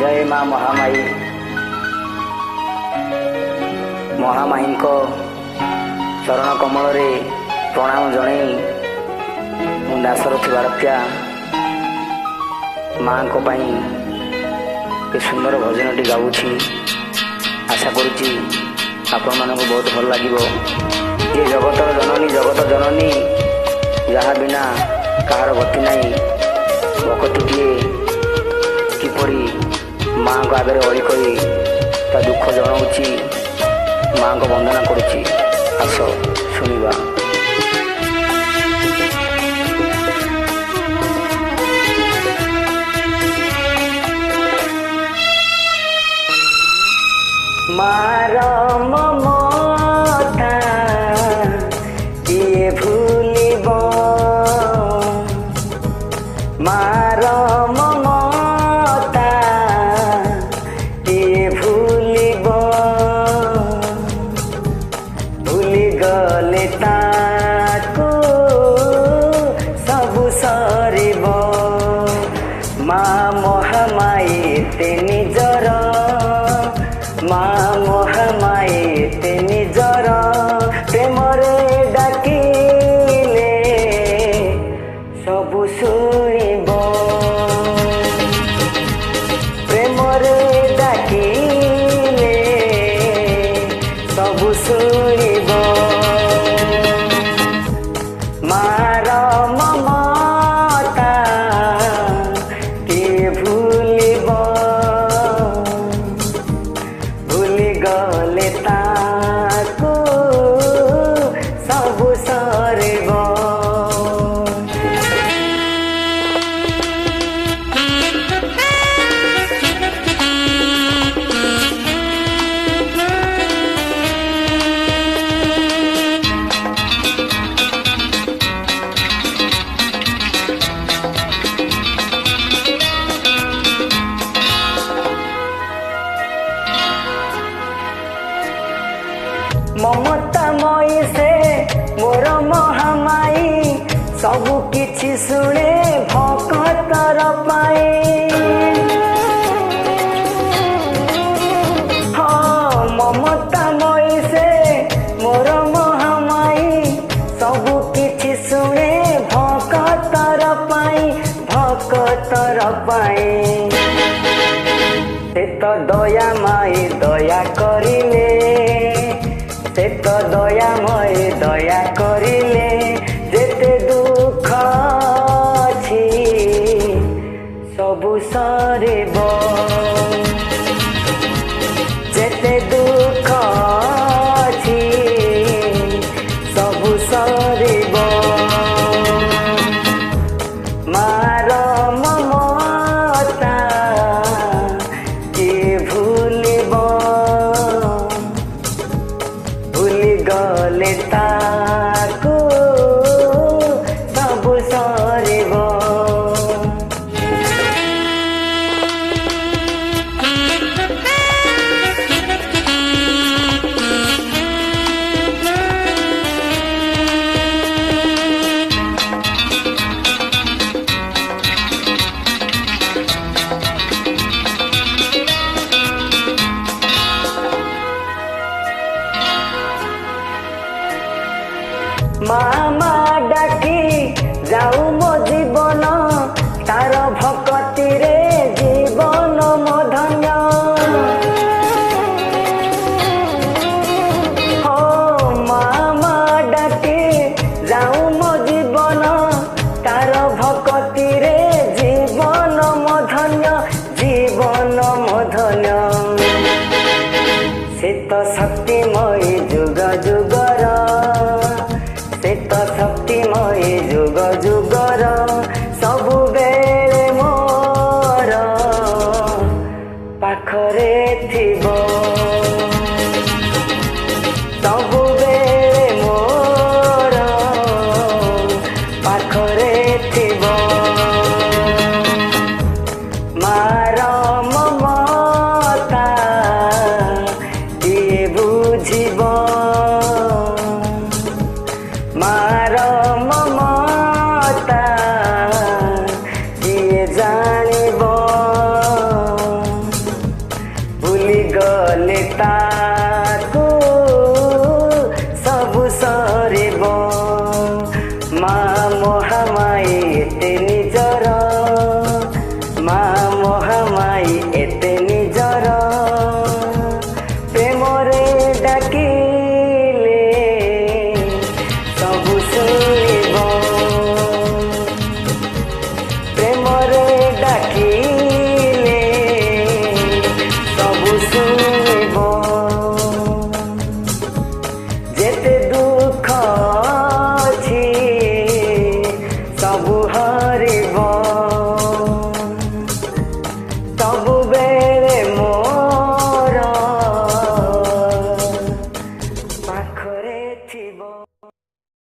जय माँ महामाई महामाई को चरण कमल रे प्रणाम जणे मु दासर थिबारत्या माँ को पाई ए सुंदर भजन टी गाऊँगी। आशा करुच्ची आपण मानक बहुत भल लगे। ये जगतर जननी जगत जननी जहाँ बिना कहार गति नहीं भक्तिटीए किपरि माँ को आगे अड़ी करी ता दुख जनाऊँगी माँ को वंदना करुच्ची। आस शुणा मार ममता किए भूलिब मार ममता किए भूलिब भूली गले ताको सबु सरिब माँ महामाई ते निजर माँ महामाई ते निजर प्रेमरे डाकिले सबु शुणिब प्रेमरे डाकिले सबु शुणिब मार ममता किए भूलिब गले ताको सबु सरिब। ममता मई से मोर महामाई सबु किछि शुणे भक्तर पाए। हाँ ममता मई से मोर महामाई सबु किछि शुणे भक्तर पाए भक्तर पाए। से तो दया माई दया करिले से तो दयामय दया करिले जेते दुख अछि सबु सरिब जेते दुख अछि सबु सरिब मार